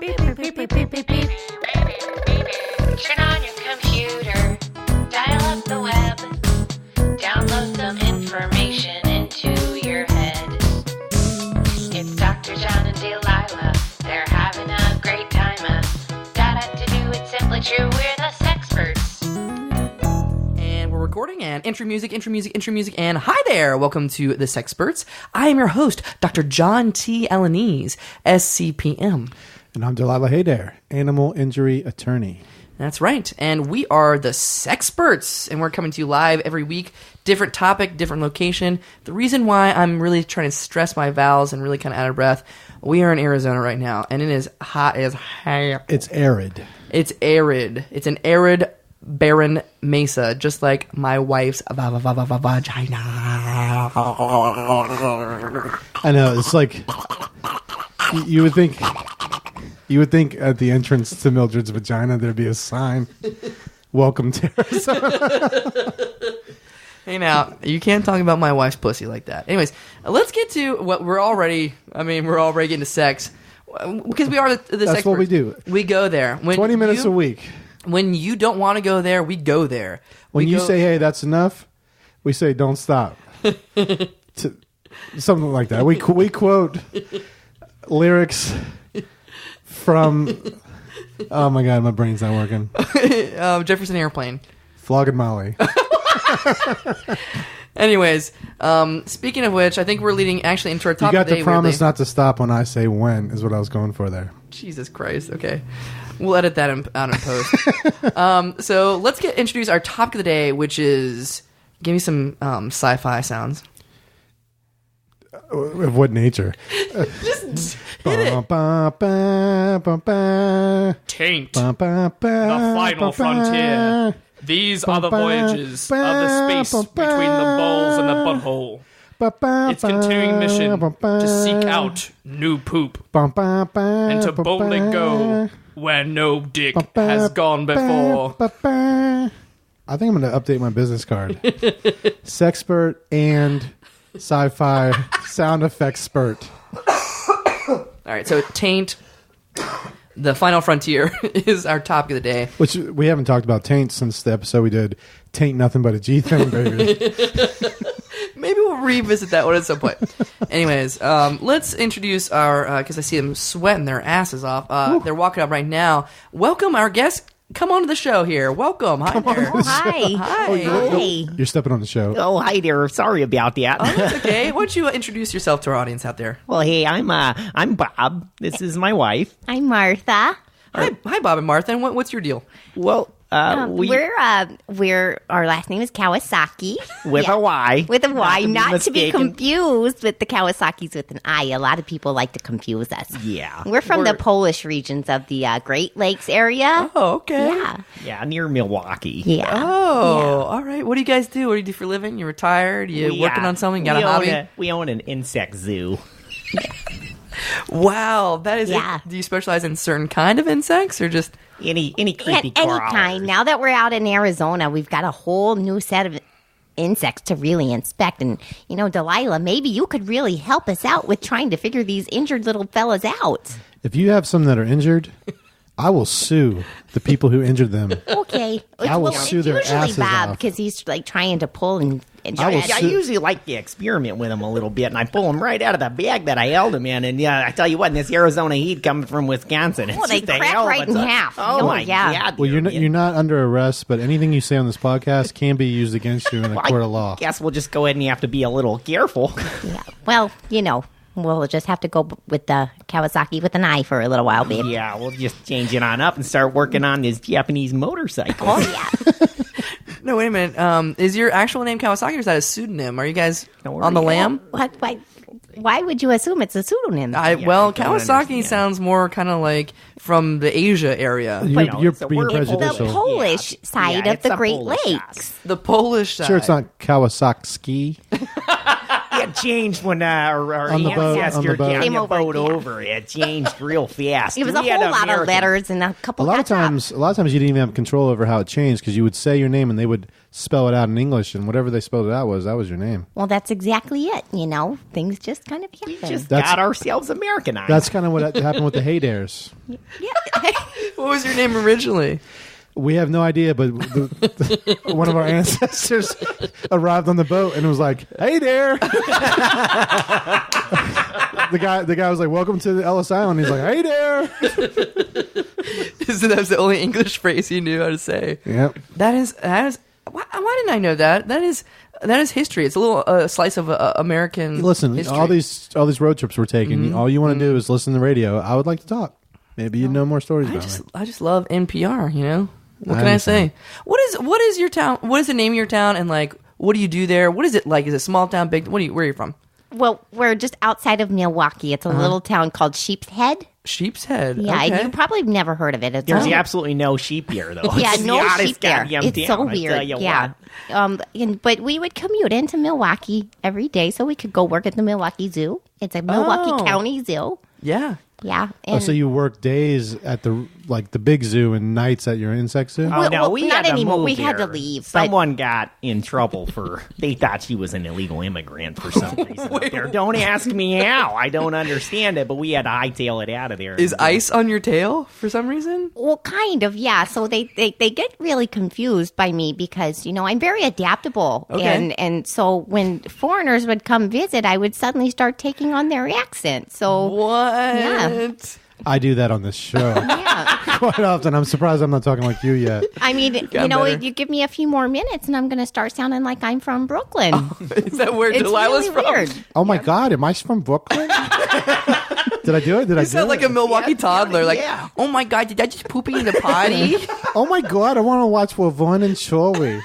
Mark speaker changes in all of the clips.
Speaker 1: Beep, beep, beep, beep, beep, beep, beep.
Speaker 2: Turn on your computer, dial up the web, download some information into your head. It's Dr. John and Delilah, they're having a great time. Data to do, it's simply true, we're the Sexperts.
Speaker 3: And we're recording, and intro music, and hi there! Welcome to the Sexperts. I am your host, Dr. John T. Alanese, SCPM.
Speaker 4: And I'm Delilah Haydair, animal injury attorney.
Speaker 3: That's right, and we are the Sexperts, and we're coming to you live every week. Different topic, different location. The reason why I'm really trying to stress my vowels and really kind of out of breath, we are in Arizona right now, and it is hot as hell.
Speaker 4: It's arid.
Speaker 3: It's arid. It's an arid, barren mesa, just like my wife's vagina.
Speaker 4: I know, it's like, you would think at the entrance to Mildred's vagina there'd be a sign, welcome to Arizona.
Speaker 3: Hey now, you can't talk about my wife's pussy like that. Anyways, let's get to what we're already getting to sex. Because we are the
Speaker 4: That's
Speaker 3: Sexperts.
Speaker 4: what we do.
Speaker 3: We go there.
Speaker 4: 20 minutes a week.
Speaker 3: When you don't want to go there, we go there.
Speaker 4: When you say, hey, that's enough, we say, don't stop. Something like that. We quote lyrics from, oh my God, my brain's not working.
Speaker 3: Jefferson Airplane.
Speaker 4: Flogging Molly.
Speaker 3: Anyways, speaking of which, I think we're leading actually into our topic.
Speaker 4: You got
Speaker 3: today,
Speaker 4: to promise
Speaker 3: weirdly.
Speaker 4: not to stop when I say when, is what I was going for there.
Speaker 3: Jesus Christ. Okay. We'll edit that out in post. So let's introduce our topic of the day, which is, give me some sci-fi sounds.
Speaker 4: Of what nature?
Speaker 3: Just hit it.
Speaker 5: Taint, the final frontier. These are the voyages of the space between the balls and the butthole. Its continuing mission to seek out new poop and to boldly go where no dick has gone before.
Speaker 4: I think I'm going to update my business card. Sexpert and sci-fi sound effects spurt.
Speaker 3: All right, so Taint, the final frontier, is our topic of the day.
Speaker 4: Which we haven't talked about Taint since the episode we did Taint Nothing But a G Thing, baby.
Speaker 3: Maybe we'll revisit that one at some point. Anyways, let's introduce our, because I see them sweating their asses off. They're walking up right now. Welcome our guests. Come on to the show here. Welcome. Hi there.
Speaker 1: Oh, hi.
Speaker 3: Hi.
Speaker 1: Hey.
Speaker 4: You're stepping on the show.
Speaker 6: Oh, hi there. Sorry about that.
Speaker 3: Oh, that's okay. Why don't you introduce yourself to our audience out there?
Speaker 6: Well, hey, I'm Bob. This is my wife.
Speaker 1: I'm Martha.
Speaker 3: Hi, Bob and Martha. And what's your deal?
Speaker 6: Well,
Speaker 1: We're our last name is Kawasaki.
Speaker 6: with a Y.
Speaker 1: With a Y, not to be
Speaker 6: mistaken.
Speaker 1: confused with the Kawasaki's with an I. A lot of people like to confuse us.
Speaker 6: Yeah.
Speaker 1: We're from the Polish regions of the Great Lakes area.
Speaker 3: Oh, okay.
Speaker 1: Yeah.
Speaker 6: near Milwaukee.
Speaker 1: Yeah.
Speaker 3: Oh, all right. What do you guys do? What do you do for a living? You retired? You working on something? Got a hobby?
Speaker 6: We own an insect zoo.
Speaker 3: Wow, that is
Speaker 1: Yeah.
Speaker 3: it. Do you specialize in certain kind of insects or just...
Speaker 6: Any creepy
Speaker 1: At any
Speaker 6: crawlers.
Speaker 1: kind. Now that we're out in Arizona, we've got a whole new set of insects to really inspect. And, Delilah, maybe you could really help us out with trying to figure these injured little fellas out.
Speaker 4: If you have some that are injured, I will sue the people who injured them.
Speaker 1: Okay.
Speaker 4: I will sue their
Speaker 1: usually
Speaker 4: asses
Speaker 1: Bob,
Speaker 4: off.
Speaker 1: because he's like trying to pull and
Speaker 4: I will
Speaker 6: I
Speaker 4: sue-
Speaker 6: usually like to experiment with them a little bit, and I pull them right out of the bag that I held them in. And yeah, I tell you what, in this Arizona heat coming from Wisconsin, it's
Speaker 1: Well, they
Speaker 6: just a
Speaker 1: crack
Speaker 6: hell of
Speaker 1: right
Speaker 6: a
Speaker 1: in
Speaker 6: time.
Speaker 1: half.
Speaker 6: Oh
Speaker 1: Oh,
Speaker 6: my
Speaker 1: yeah.
Speaker 6: God!
Speaker 4: Well, you're not under arrest, but anything you say on this podcast can be used against you in a
Speaker 6: Well,
Speaker 4: court of law.
Speaker 6: I guess we'll just go ahead and you have to be a little careful.
Speaker 1: Yeah. Well, we'll just have to go with the Kawasaki with an eye for a little while, babe.
Speaker 6: Yeah, we'll just change it on up and start working on this Japanese motorcycle.
Speaker 1: Oh, yeah.
Speaker 3: No, wait a minute. Is your actual name Kawasaki or is that a pseudonym? Are you guys on the lam?
Speaker 1: What? Why would you assume it's a pseudonym?
Speaker 6: I don't
Speaker 3: Kawasaki
Speaker 6: understand.
Speaker 3: sounds more kind of like from the Asia area.
Speaker 4: You're
Speaker 6: so
Speaker 4: being
Speaker 6: we're-
Speaker 1: It's the
Speaker 4: prejudicial.
Speaker 1: Polish side
Speaker 6: Yeah,
Speaker 1: of
Speaker 6: it's
Speaker 1: the
Speaker 6: a
Speaker 1: Great
Speaker 6: Polish
Speaker 1: Lakes.
Speaker 3: The Polish side.
Speaker 4: Sure, it's not Kawasaky.
Speaker 6: Yeah, It changed when our
Speaker 4: On the boat,
Speaker 6: ancestor
Speaker 4: Came
Speaker 6: came
Speaker 1: over,
Speaker 6: boat
Speaker 1: yeah.
Speaker 6: over. It changed real fast.
Speaker 1: It was a
Speaker 6: We had
Speaker 1: whole lot of
Speaker 6: American-
Speaker 1: letters and a couple.
Speaker 4: A lot of
Speaker 1: dots.
Speaker 4: times you didn't even have control over how it changed because you would say your name and they would spell it out in English, and whatever they spelled it out that was your name.
Speaker 1: Well, that's exactly it. Things just kind of
Speaker 6: We
Speaker 1: happen.
Speaker 6: just
Speaker 4: That's-
Speaker 6: got ourselves Americanized.
Speaker 4: That's kind of what happened with the Hey Dares.
Speaker 3: What was your name originally?
Speaker 4: We have no idea, but one of our ancestors arrived on the boat and was like, "Hey there." The guy was like, "Welcome to the Ellis Island." He's like, "Hey there."
Speaker 3: So that was the only English phrase he knew how to say.
Speaker 4: Yep.
Speaker 3: That is. Why didn't I know that? That is history. It's a little slice of American.
Speaker 4: Listen,
Speaker 3: history.
Speaker 4: all these road trips we're taking, all you want to do is listen to the radio. I would like to talk. Maybe you know more stories about me.
Speaker 3: I just love NPR. What
Speaker 4: I
Speaker 3: can I
Speaker 4: understand.
Speaker 3: say? What is your town? What is the name of your town? And what do you do there? What is it like? Is it small town, big? Where are you from?
Speaker 1: Well, we're just outside of Milwaukee. It's a little town called Sheep's Head.
Speaker 3: Sheep's Head.
Speaker 1: Yeah,
Speaker 3: Okay.
Speaker 1: you probably never heard of it. It's
Speaker 6: There's
Speaker 1: only-
Speaker 6: absolutely no sheep here, though.
Speaker 1: Yeah,
Speaker 6: It's
Speaker 1: no
Speaker 6: the oddest
Speaker 1: sheep there.
Speaker 6: goddamn
Speaker 1: It's so
Speaker 6: town, I tell
Speaker 1: weird.
Speaker 6: you
Speaker 1: Yeah.
Speaker 6: what.
Speaker 1: But we would commute into Milwaukee every day so we could go work at the Milwaukee Zoo. It's a Milwaukee County Zoo.
Speaker 3: Yeah.
Speaker 1: Yeah.
Speaker 4: Oh, so you work days at the big zoo and nights at your insect zoo?
Speaker 6: Oh, no, we
Speaker 1: not
Speaker 6: had to
Speaker 1: anymore.
Speaker 6: move
Speaker 1: We had to
Speaker 6: here.
Speaker 1: leave, but-
Speaker 6: Someone got in trouble they thought she was an illegal immigrant for some reason up there. Don't ask me how. I don't understand it, but we had to hightail it out of there.
Speaker 3: Is ice on your tail for some reason?
Speaker 1: Well, kind of, yeah. So they get really confused by me because, I'm very adaptable.
Speaker 3: Okay.
Speaker 1: And so when foreigners would come visit, I would suddenly start taking on their accent. So,
Speaker 3: What?
Speaker 1: Yeah.
Speaker 4: I do that on this show
Speaker 1: yeah.
Speaker 4: quite often. I'm surprised I'm not talking like you yet.
Speaker 1: I mean,
Speaker 3: better.
Speaker 1: you give me a few more minutes and I'm going to start sounding like I'm from Brooklyn.
Speaker 3: Is that where
Speaker 1: It's
Speaker 3: Delilah's
Speaker 1: really
Speaker 3: from?
Speaker 1: weird.
Speaker 4: Oh my God, am I from Brooklyn? Did I do it? Did I
Speaker 3: You
Speaker 4: do
Speaker 3: sound
Speaker 4: it?
Speaker 3: like a Milwaukee toddler.
Speaker 6: yeah.
Speaker 3: Oh my God, did I just poopy in the potty?
Speaker 4: Oh my God, I want to watch Lavon and Shirley.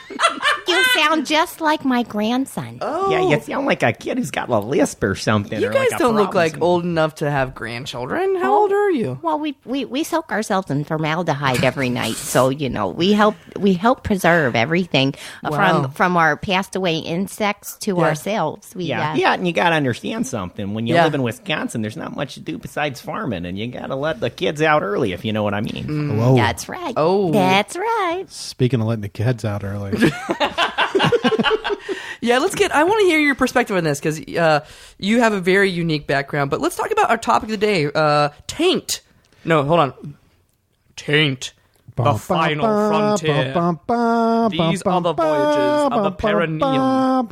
Speaker 1: You sound just like my grandson.
Speaker 3: Oh.
Speaker 6: Yeah, you sound like a kid who's got a lisp or something.
Speaker 3: You
Speaker 6: or
Speaker 3: guys
Speaker 6: like a
Speaker 3: don't look
Speaker 6: problem.
Speaker 3: like old enough to have grandchildren. How old are you?
Speaker 1: Well, we soak ourselves in formaldehyde every night, so we help preserve everything
Speaker 3: Wow.
Speaker 1: from our passed away insects to
Speaker 3: Yeah.
Speaker 1: ourselves.
Speaker 6: Yeah, and you got to understand something. When you
Speaker 3: Yeah.
Speaker 6: live in Wisconsin, there's not much to do besides farming, and you got to let the kids out early, if you know what I mean.
Speaker 4: Whoa.
Speaker 1: That's right.
Speaker 3: Oh.
Speaker 1: That's right.
Speaker 4: Speaking of letting the kids out early.
Speaker 3: Yeah, I want to hear your perspective on this because you have a very unique background. But let's talk about our topic of the day, Taint. No, hold on. Taint. The final frontier. These are the voyages of the perineum.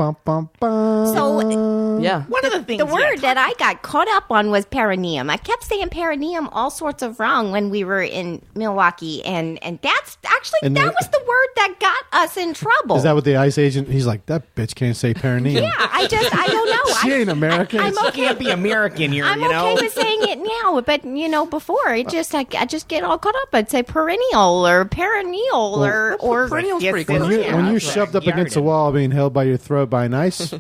Speaker 1: So
Speaker 3: Yeah.
Speaker 6: One of the things
Speaker 1: the word that I got caught up on was perineum. I kept saying perineum all sorts of wrong when we were in Milwaukee, and that's actually
Speaker 4: And
Speaker 1: that was the word that got us in trouble.
Speaker 4: Is that what the ICE agent? He's like, that bitch can't say perineum.
Speaker 1: Yeah, I don't know.
Speaker 4: She ain't American.
Speaker 1: I'm
Speaker 6: You
Speaker 1: okay.
Speaker 6: can't be American here,
Speaker 1: I'm
Speaker 6: you know?
Speaker 1: okay with saying it now, but before I just get all caught up. I'd say perennial or perineal or
Speaker 3: Perennial's
Speaker 6: Yes,
Speaker 3: pretty
Speaker 6: it
Speaker 3: close.
Speaker 6: is.
Speaker 4: when you're
Speaker 6: Yeah.
Speaker 4: shoved up
Speaker 6: Yard
Speaker 4: against the
Speaker 6: it.
Speaker 4: wall being held by your throat by an ICE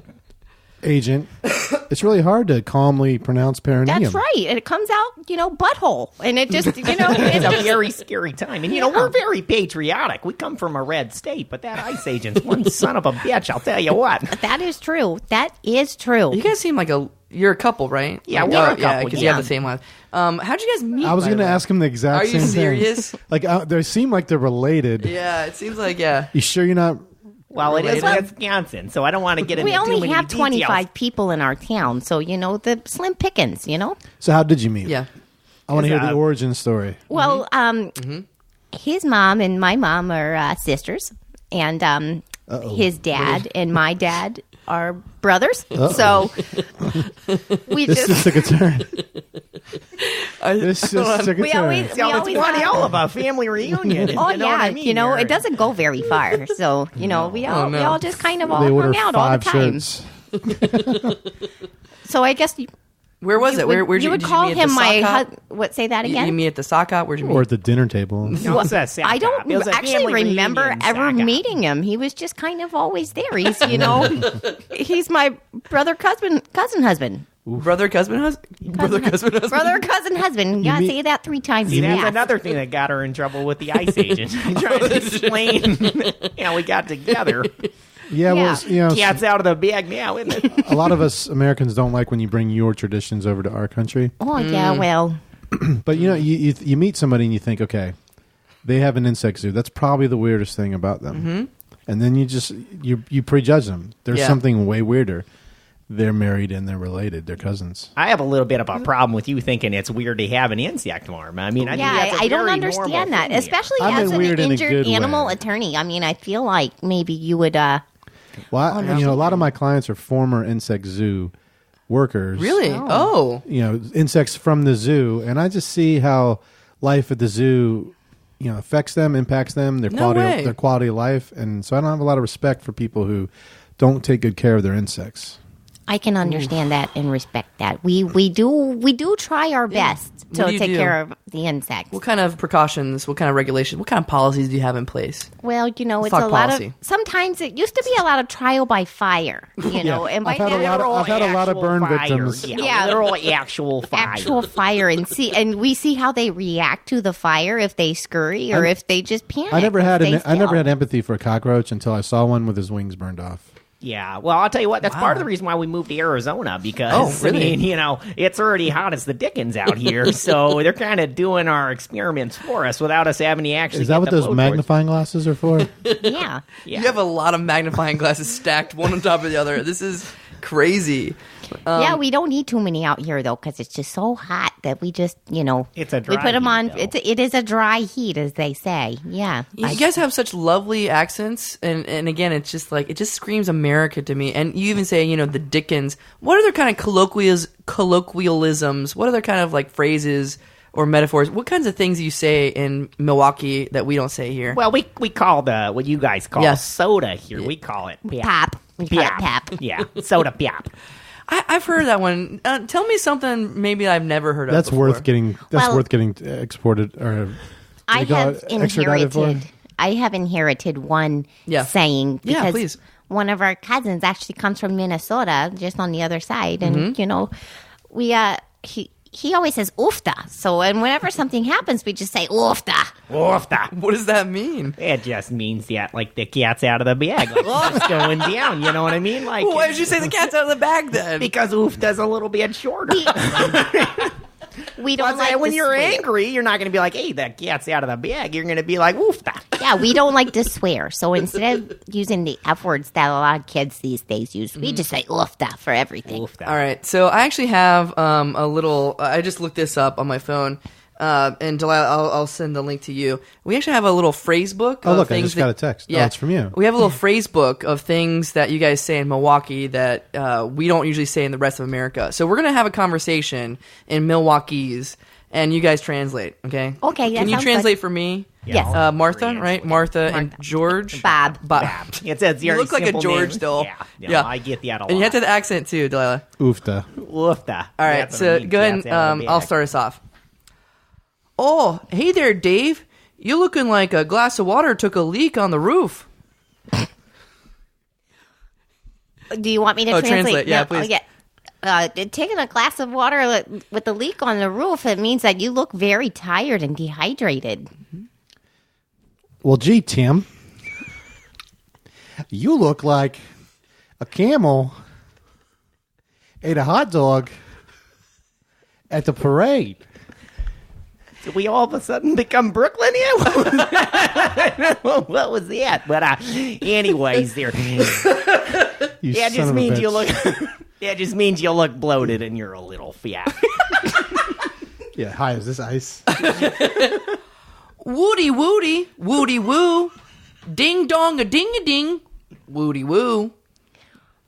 Speaker 4: agent, it's really hard to calmly pronounce perineum.
Speaker 1: That's right. And it comes out, butthole, and it just, it's
Speaker 6: It's a
Speaker 1: just
Speaker 6: very scary time. And, we're very patriotic. We come from a red state, but that ICE agent's one son of a bitch, I'll tell you what.
Speaker 1: that is true. That is true.
Speaker 3: You guys seem like you're a couple, right?
Speaker 6: Yeah,
Speaker 3: Like,
Speaker 6: we're a
Speaker 3: Yeah,
Speaker 6: couple,
Speaker 3: because you
Speaker 6: yeah.
Speaker 3: have the same life. How'd you guys meet?
Speaker 4: I was
Speaker 3: by
Speaker 4: going to
Speaker 3: the way?
Speaker 4: ask him the exact
Speaker 3: Are
Speaker 4: same
Speaker 3: you
Speaker 4: thing.
Speaker 3: serious?
Speaker 4: Like, they seem like they're related.
Speaker 3: Yeah, it seems like, yeah.
Speaker 4: You sure you're not?
Speaker 6: Well, it is
Speaker 3: Related?
Speaker 6: Wisconsin, so I don't want to get into
Speaker 1: We
Speaker 6: too
Speaker 1: only
Speaker 6: many
Speaker 1: have
Speaker 6: details.
Speaker 1: 25 people in our town, so the slim pickings,
Speaker 4: So how did you meet?
Speaker 3: Yeah.
Speaker 4: I want to hear
Speaker 6: Is,
Speaker 4: the origin story.
Speaker 1: Well, his mom and my mom are sisters, and his dad and my dad are brothers. So we
Speaker 4: This just
Speaker 1: just
Speaker 4: took a turn. This just took a
Speaker 1: we
Speaker 4: turn.
Speaker 1: always
Speaker 6: So it's one hell of a family reunion.
Speaker 1: Oh
Speaker 6: you know what
Speaker 1: yeah,
Speaker 6: I mean? Here.
Speaker 1: it doesn't go very far. So we all
Speaker 3: no.
Speaker 1: we all just kind of all
Speaker 4: They order
Speaker 1: hung out all the
Speaker 4: 5
Speaker 1: time.
Speaker 4: shirts.
Speaker 1: So I guess
Speaker 3: Where was it? Where'd
Speaker 1: you would
Speaker 3: did
Speaker 1: call
Speaker 3: you meet at
Speaker 1: him
Speaker 3: the
Speaker 1: my
Speaker 3: sock hop?
Speaker 1: what? Say that
Speaker 3: You
Speaker 1: again.
Speaker 3: meet at the sock hop? Where'd you meet?
Speaker 4: Or at the dinner table.
Speaker 6: No, it's a sack
Speaker 1: I
Speaker 6: top. It
Speaker 1: don't
Speaker 6: was a
Speaker 1: actually
Speaker 6: family
Speaker 1: remember
Speaker 6: reunion
Speaker 1: ever
Speaker 6: sack top.
Speaker 1: meeting him. He was just kind of always there. He's he's my brother cousin husband.
Speaker 3: Brother, cousin, husband? Brother, cousin, husband?
Speaker 1: Brother cousin husband. You gotta
Speaker 4: meet-
Speaker 1: say that 3 times
Speaker 6: See, that's
Speaker 1: fast.
Speaker 6: another thing that got her in trouble with the ICE agent. Trying to explain how we got together.
Speaker 4: Yeah, well, you know,
Speaker 6: Cat's out of the bag now, isn't it?
Speaker 4: a lot of us Americans don't like when you bring your traditions over to our country.
Speaker 1: Oh, yeah, well,
Speaker 4: But you know, you meet somebody and you think, okay, they have an insect zoo. That's probably the weirdest thing about them.
Speaker 3: Mm-hmm.
Speaker 4: And then you prejudge them. There's something way weirder. They're married and they're related. They're cousins.
Speaker 6: I have a little bit of a problem with you thinking it's weird to have an insect arm. I mean, I think that's a
Speaker 1: I don't
Speaker 6: very normal
Speaker 1: understand that,
Speaker 6: thing here.
Speaker 1: especially
Speaker 4: I mean
Speaker 1: as an
Speaker 4: weird in a
Speaker 1: injured
Speaker 4: good
Speaker 1: animal
Speaker 4: way.
Speaker 1: attorney. I mean, I feel like maybe you would.
Speaker 4: Well, you know, a lot of my clients are former insect zoo workers.
Speaker 3: Really? Oh.
Speaker 4: You know, insects from the zoo, and I just see how life at the zoo, you know, affects them, impacts them, their
Speaker 3: No way.
Speaker 4: quality of life, and so I don't have a lot of respect for people who don't take good care of their insects.
Speaker 1: I can understand that and respect that. We do try our best
Speaker 3: What
Speaker 1: to
Speaker 3: do you
Speaker 1: take
Speaker 3: do?
Speaker 1: care of the insects.
Speaker 3: What kind of precautions, what kind of regulations, what kind of policies do you have in place?
Speaker 1: Well, you know, it's
Speaker 3: Fuck
Speaker 1: a lot
Speaker 3: policy.
Speaker 1: of. Sometimes it used to be a lot of trial by fire. You know, and by
Speaker 4: I've had a
Speaker 1: that,
Speaker 4: lot of- I've had a lot of
Speaker 6: Actual
Speaker 4: burn
Speaker 6: fire.
Speaker 4: victims.
Speaker 6: Yeah, literal actual fire.
Speaker 1: actual fire and we see how they react to the fire, if they scurry or if they just panic.
Speaker 4: I never had
Speaker 1: if they
Speaker 4: I never
Speaker 1: still.
Speaker 4: had empathy for a cockroach until I saw one with his wings burned off.
Speaker 6: Yeah, well, I'll tell you what, that's part of the reason why we moved to Arizona, because,
Speaker 3: Oh, really?
Speaker 6: I mean, you know, it's already hot as the Dickens out here, so they're kind of doing our experiments for us without us having to actually
Speaker 4: Is that
Speaker 6: get
Speaker 4: what
Speaker 6: the
Speaker 4: those
Speaker 6: blowtorch.
Speaker 4: magnifying glasses are for?
Speaker 1: Yeah.
Speaker 6: Yeah.
Speaker 3: You have a lot of magnifying glasses stacked one on top of the other. This is crazy.
Speaker 1: Yeah, we don't need too many out here though, because it's just so hot that we just, you know,
Speaker 6: It's a
Speaker 1: we
Speaker 6: dry
Speaker 1: put them
Speaker 6: heat,
Speaker 1: on.
Speaker 6: though.
Speaker 1: It is a dry heat, as they say. Yeah,
Speaker 3: You guys have such lovely accents, and again, it's just like, it just screams America to me. And you even say, you know, the Dickens. What other kind of colloquialisms? What other kind of like phrases or metaphors? What kinds of things do you say in Milwaukee that we don't say here?
Speaker 6: Well, we call what you guys call
Speaker 3: Yes.
Speaker 6: soda here. We call it
Speaker 1: pap. We call it pap.
Speaker 6: Yeah, soda pap.
Speaker 3: I've heard that one. Tell me something maybe I've never heard of.
Speaker 4: That's
Speaker 3: before.
Speaker 4: worth getting. That's
Speaker 1: Well,
Speaker 4: worth getting exported or.
Speaker 1: I
Speaker 4: you call
Speaker 1: have
Speaker 4: it extradited for?
Speaker 1: inherited. I have inherited one
Speaker 3: Yeah.
Speaker 1: saying
Speaker 3: Yeah,
Speaker 1: because
Speaker 3: please.
Speaker 1: one of our cousins actually comes from Minnesota, just on the other side, and you know, we he always says oofta. So, and whenever something happens, we just say oofta.
Speaker 6: Oofta.
Speaker 3: What does that mean?
Speaker 6: It just means that, like, the cat's out of the bag. Like, it's going down, you know what I mean? Like,
Speaker 3: Why did you say the cat's out of the bag then?
Speaker 6: because oofta's a little bit shorter.
Speaker 1: We don't
Speaker 6: But
Speaker 1: like
Speaker 6: when
Speaker 1: to
Speaker 6: you're
Speaker 1: swear.
Speaker 6: angry, you're not going to be like, hey, that cat's out of the bag. You're going to be like, oofta.
Speaker 1: Yeah, we don't like to swear. So instead of using the F words that a lot of kids these days use, we just say oofta for everything.
Speaker 6: Oofta.
Speaker 3: All right, so I actually have a little. I just looked this up on my phone, and Delilah, I'll send the link to you. We actually have a little phrase book.
Speaker 4: Oh,
Speaker 3: of
Speaker 4: look, I
Speaker 3: things
Speaker 4: just got a text. Oh, it's from you.
Speaker 3: We have a little phrase book of things that you guys say in Milwaukee that we don't usually say in the rest of America. So we're gonna have a conversation in Milwaukee's, and you guys translate. Okay.
Speaker 1: Okay, that
Speaker 3: Can you
Speaker 1: sounds
Speaker 3: translate
Speaker 1: good.
Speaker 3: for me?
Speaker 1: Yes.
Speaker 3: Martha,
Speaker 6: Translate.
Speaker 3: right? Martha and George.
Speaker 1: Bob.
Speaker 6: It's a
Speaker 3: You
Speaker 6: very
Speaker 3: look like a
Speaker 6: simple
Speaker 3: George,
Speaker 6: name.
Speaker 3: though.
Speaker 6: Yeah, I get that a lot.
Speaker 3: And you have to have the accent too, Delilah.
Speaker 4: Oofta.
Speaker 6: Oofta.
Speaker 3: All right,
Speaker 6: That's what
Speaker 3: so
Speaker 6: I mean,
Speaker 3: go ahead and
Speaker 6: cat's out of the
Speaker 3: I'll
Speaker 6: bag.
Speaker 3: start us off. Oh, hey there, Dave. You looking like a glass of water took a leak on the roof.
Speaker 1: Do you want me to
Speaker 3: Oh,
Speaker 1: translate?
Speaker 3: translate. Yeah,
Speaker 1: No,
Speaker 3: please.
Speaker 1: Taking a glass of water with a leak on the roof, it means that you look very tired and dehydrated.
Speaker 4: Well, gee, Tim, you look like a camel ate a hot dog at the parade.
Speaker 6: Did we all of a sudden become Brooklyn here? What was that? But anyways, there.
Speaker 4: You
Speaker 6: That
Speaker 4: son
Speaker 6: just
Speaker 4: of a
Speaker 6: means you
Speaker 4: bitch.
Speaker 6: look. That just means you look bloated and you're a little fat.
Speaker 4: Yeah. Hi, is this ice?
Speaker 3: Woody woody, woody woo. Ding dong a ding a ding. Woody woo.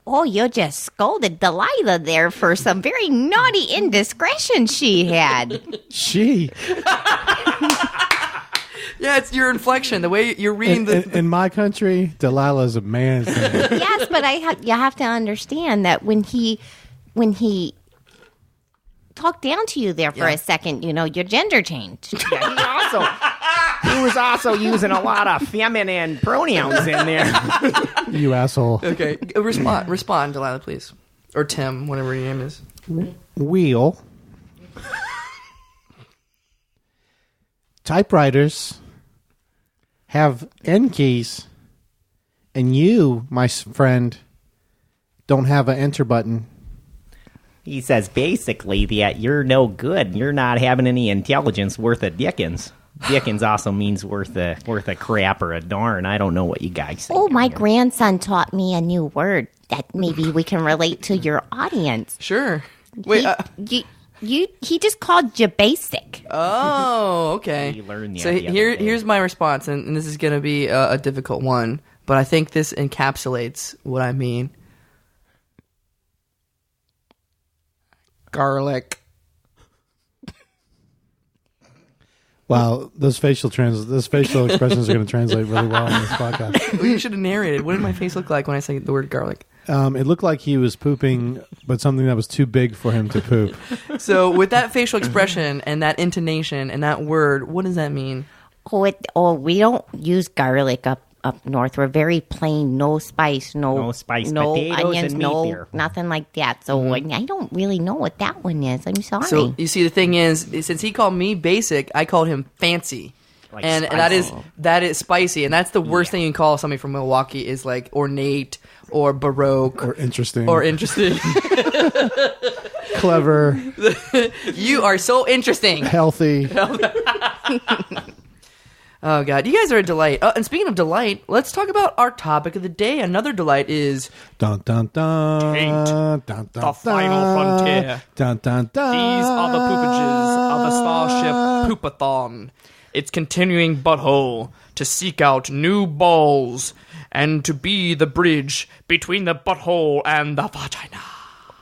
Speaker 1: Oh, you just scolded Delilah there for some very naughty indiscretion she had.
Speaker 4: She.
Speaker 3: Yeah, it's your inflection, the way you're reading
Speaker 4: In my country, Delilah's a man's name.
Speaker 1: Yes, but you have to understand that when he talked down to you there for
Speaker 3: Yeah.
Speaker 1: a second, you know, your gender changed.
Speaker 6: Yeah, he was also using a lot of feminine pronouns in there.
Speaker 4: You asshole.
Speaker 3: Okay, respond, Delilah, please, or Tim, whatever your name is.
Speaker 4: Wheel. Typewriters have N keys and you, my friend, don't have an enter button.
Speaker 6: He says basically that you're no good. You're not having any intelligence worth a Dickens. Dickens also means worth a crap or a darn. I don't know what you guys say.
Speaker 1: Oh, my grandson taught me a new word that maybe we can relate to your audience.
Speaker 3: Sure. Wait.
Speaker 1: He just called you basic.
Speaker 3: Oh, okay.
Speaker 6: We learned that
Speaker 3: So
Speaker 6: the other day.
Speaker 3: here's my response, and this is going to be a difficult one, but I think this encapsulates what I mean. Garlic.
Speaker 4: Wow, those facial expressions are going to translate really well in this podcast.
Speaker 3: Well, you should have narrated. What did my face look like when I said the word garlic?
Speaker 4: It looked like he was pooping, but something that was too big for him to poop.
Speaker 3: So with that facial expression and that intonation and that word, what does that mean?
Speaker 1: We don't use garlic up north. We're very plain, no spice,
Speaker 6: No spice,
Speaker 1: no
Speaker 6: potatoes,
Speaker 1: onions,
Speaker 6: and meat
Speaker 1: no
Speaker 6: there.
Speaker 1: nothing like that. So I don't really know what that one is. I'm sorry.
Speaker 3: So you see, the thing is, since he called me basic, I called him fancy.
Speaker 6: Like
Speaker 3: and
Speaker 6: spicy.
Speaker 3: that is spicy, and that's the worst thing you can call somebody from Milwaukee is like ornate or baroque
Speaker 4: Or interesting. Clever.
Speaker 3: You are so interesting.
Speaker 4: Healthy.
Speaker 3: Oh God, you guys are a delight. And speaking of delight, let's talk about our topic of the day. Another delight is
Speaker 4: Dun, dun, dun.
Speaker 5: Taint,
Speaker 4: Dun, dun,
Speaker 5: the final frontier.
Speaker 4: Dun, dun, dun.
Speaker 5: These are the poopages of the Starship Poopathon. Its continuing butthole to seek out new balls and to be the bridge between the butthole and the vagina.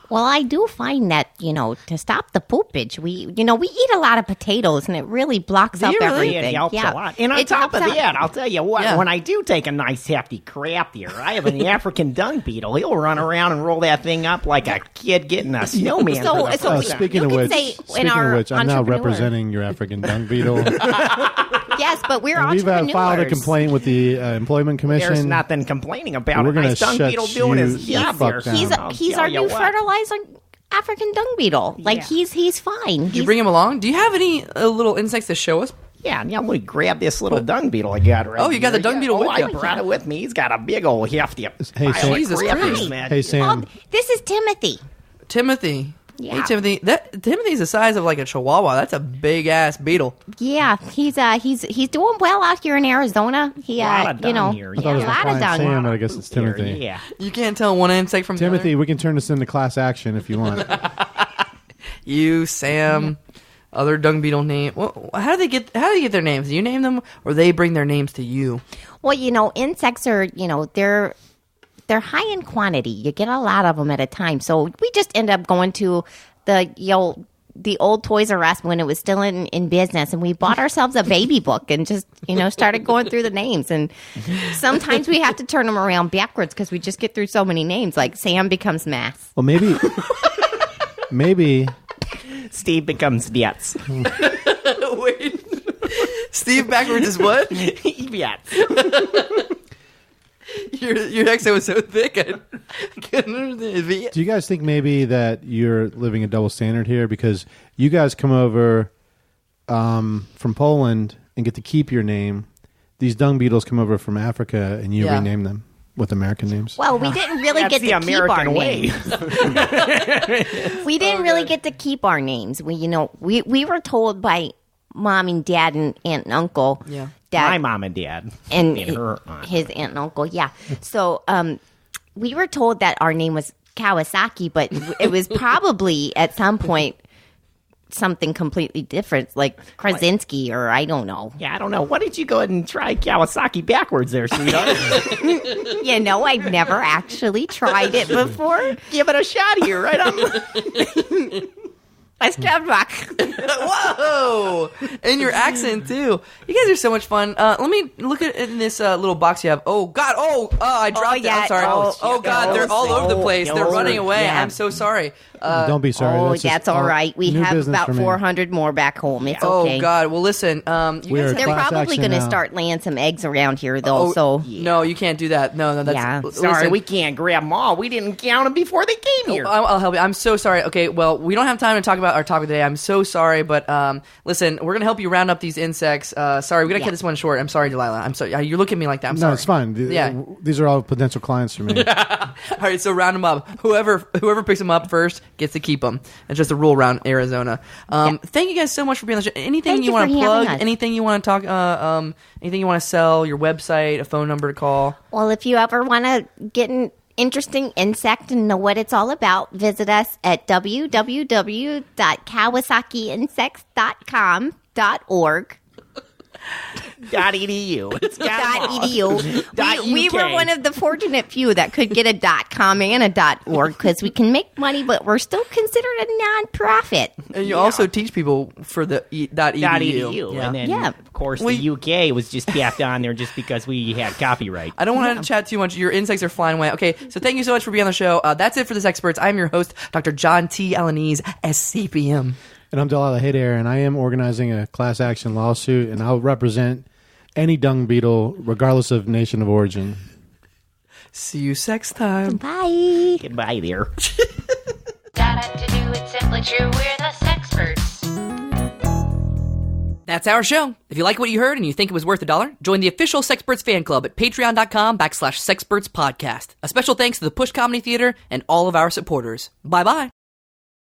Speaker 1: Well, I do find that, to stop the poopage, we eat a lot of potatoes and it really blocks up everything.
Speaker 6: It helps a lot. And on
Speaker 1: It
Speaker 6: top of
Speaker 1: helps out.
Speaker 6: that, I'll tell you what,
Speaker 3: Yeah.
Speaker 6: when I do take a nice hefty crap here, I have an African dung beetle. He'll run around and roll that thing up like a kid getting a snowman.
Speaker 1: So-
Speaker 6: for the
Speaker 1: so
Speaker 6: first time.
Speaker 4: Speaking
Speaker 1: You
Speaker 4: of
Speaker 1: can
Speaker 4: which,
Speaker 1: say in our
Speaker 4: I'm now
Speaker 1: entrepreneur.
Speaker 4: representing your African dung beetle.
Speaker 1: Yes, but we're
Speaker 4: And we've
Speaker 1: entrepreneurs.
Speaker 4: filed a complaint with the Employment Commission.
Speaker 6: There's nothing complaining about
Speaker 4: We're
Speaker 6: it.
Speaker 4: gonna
Speaker 6: Nice dung
Speaker 4: shut
Speaker 6: beetle doing his
Speaker 4: you
Speaker 6: job
Speaker 4: fuck
Speaker 6: here.
Speaker 4: down.
Speaker 1: He's
Speaker 6: I'll
Speaker 1: our
Speaker 6: tell you
Speaker 1: new
Speaker 6: what.
Speaker 1: fertilizer African dung beetle. Like he's fine.
Speaker 3: you bring him along. Do you have any little insects to show us?
Speaker 6: Yeah, let me grab this little dung beetle I got right
Speaker 3: Oh, you got
Speaker 6: here.
Speaker 3: the dung beetle with
Speaker 6: I
Speaker 3: you.
Speaker 6: brought it with me. He's got a big old hefty
Speaker 4: Hey,
Speaker 6: pile of
Speaker 3: Jesus
Speaker 6: crap
Speaker 3: Christ.
Speaker 6: in that.
Speaker 4: Hey, Sam.
Speaker 1: This is Timothy.
Speaker 3: Timothy.
Speaker 1: Yeah.
Speaker 3: Hey, Timothy. Timothy's the size of like a chihuahua. That's a big ass beetle.
Speaker 1: Yeah, he's doing well out here in Arizona. He
Speaker 6: Lot of dung here,
Speaker 4: I thought it was
Speaker 1: a lot of
Speaker 4: Client
Speaker 1: dung.
Speaker 4: Sam, but I guess it's Timothy.
Speaker 6: Yeah.
Speaker 3: You can't tell one insect from
Speaker 4: Timothy,
Speaker 3: the
Speaker 4: we can turn this into class action if you want.
Speaker 3: other. You, Sam, other dung beetle name. Well, how do they get their names? Do you name them, or they bring their names to you?
Speaker 1: Well, insects are they're high in quantity. You get a lot of them at a time. So we just end up going to the old Toys R Us when it was still in business, and we bought ourselves a baby book and just started going through the names. And sometimes we have to turn them around backwards because we just get through so many names. Like Sam becomes Mass.
Speaker 4: Well, maybe
Speaker 6: Steve becomes Dietz.
Speaker 3: Wait, Steve backwards is what?
Speaker 6: Dietz.
Speaker 3: Your accent was so thick. I couldn't understand.
Speaker 4: do you guys think maybe that you're living a double standard here because you guys come over from Poland and get to keep your name? These dung beetles come over from Africa and you
Speaker 3: Yeah.
Speaker 4: rename them with American names.
Speaker 1: Well, we didn't really
Speaker 6: That's
Speaker 1: get
Speaker 6: the
Speaker 1: to keep our
Speaker 6: American way.
Speaker 1: names. We didn't really get to keep our names. We were told by mom and dad and aunt and uncle
Speaker 3: Yeah.
Speaker 1: that
Speaker 6: My mom and dad.
Speaker 1: and
Speaker 6: her aunt.
Speaker 1: his aunt and uncle. Yeah. So we were told that our name was Kawasaki, but it was probably at some point something completely different, like Krasinski or I don't know.
Speaker 6: Yeah, I don't know. Why did you go ahead and try Kawasaki backwards there, sweetheart?
Speaker 1: I've never actually tried it before.
Speaker 6: Give it a shot here, right on.
Speaker 1: Let's jump back.
Speaker 3: Whoa! And your accent too. You guys are so much fun. Let me look at in this little box you have. Oh God! Oh, I dropped it.
Speaker 1: yeah.
Speaker 3: I'm sorry.
Speaker 1: Oh,
Speaker 3: Oh God! They're all over the place. They're
Speaker 6: those
Speaker 3: running
Speaker 6: are-
Speaker 3: away.
Speaker 6: yeah.
Speaker 3: I'm so sorry.
Speaker 4: Don't be sorry.
Speaker 1: Oh,
Speaker 4: That's just
Speaker 1: that's all right. We
Speaker 4: new
Speaker 1: have
Speaker 4: business
Speaker 1: about
Speaker 4: for me.
Speaker 1: 400 more back home. It's
Speaker 3: Oh
Speaker 1: okay.
Speaker 3: God. Well, listen. You
Speaker 4: We
Speaker 3: guys
Speaker 4: are
Speaker 1: They're
Speaker 4: class
Speaker 1: probably
Speaker 4: action
Speaker 1: going to
Speaker 4: now.
Speaker 1: start laying some eggs around here, though.
Speaker 3: Oh,
Speaker 1: so
Speaker 3: no, you can't do that. No, that's
Speaker 1: Yeah.
Speaker 6: Sorry,
Speaker 3: listen,
Speaker 6: we can't grab them all. We didn't count them before they came here.
Speaker 3: I'll help you. I'm so sorry. Okay, well, we don't have time to talk about our topic today. I'm so sorry, but listen, we're gonna help you round up these insects. Sorry, we're gonna cut this one short. I'm sorry, Delilah. I'm sorry. You look at me like that. I'm
Speaker 4: No,
Speaker 3: sorry.
Speaker 4: it's fine.
Speaker 3: Yeah.
Speaker 4: These are all potential clients for me.
Speaker 3: All right, so round them up. Whoever picks them up first gets to keep them. It's just a rule around Arizona. Thank you guys so much for being on the show. Anything
Speaker 1: Thank
Speaker 3: you
Speaker 1: you
Speaker 3: want to
Speaker 1: for having
Speaker 3: plug?
Speaker 1: us.
Speaker 3: Anything you want to talk? Anything you want to sell? Your website, a phone number to call.
Speaker 1: Well, if you ever want to get an interesting insect and know what it's all about, visit us at www.kawasakiinsects.com.org.
Speaker 6: .edu. It's got 'em all.
Speaker 1: .edu. We
Speaker 6: UK.
Speaker 1: were one of the fortunate few that could get a .com and a .org because we can make money, but we're still considered a non-profit.
Speaker 3: And you also teach people for the .edu.
Speaker 6: .edu.
Speaker 3: Yeah.
Speaker 6: And then,
Speaker 1: Yeah.
Speaker 6: of course,
Speaker 3: Well,
Speaker 6: the UK was just tapped on there just because we had copyright.
Speaker 3: I don't want to chat too much. Your insects are flying away. Okay, so thank you so much for being on the show. That's it for this experts. I'm your host, Dr. John T. Alanese, SCPM.
Speaker 4: And I'm Delilah Haydair, and I am organizing a class action lawsuit, and I'll represent any dung beetle, regardless of nation of origin.
Speaker 3: See you sex time.
Speaker 1: Bye.
Speaker 6: Goodbye there.
Speaker 2: Da-da-to-do, it's simply true, we're the sexperts.
Speaker 3: That's our show. If you like what you heard and you think it was worth $1, join the official Sexperts fan club at patreon.com/Sexperts Podcast. A special thanks to the Push Comedy Theater and all of our supporters. Bye-bye.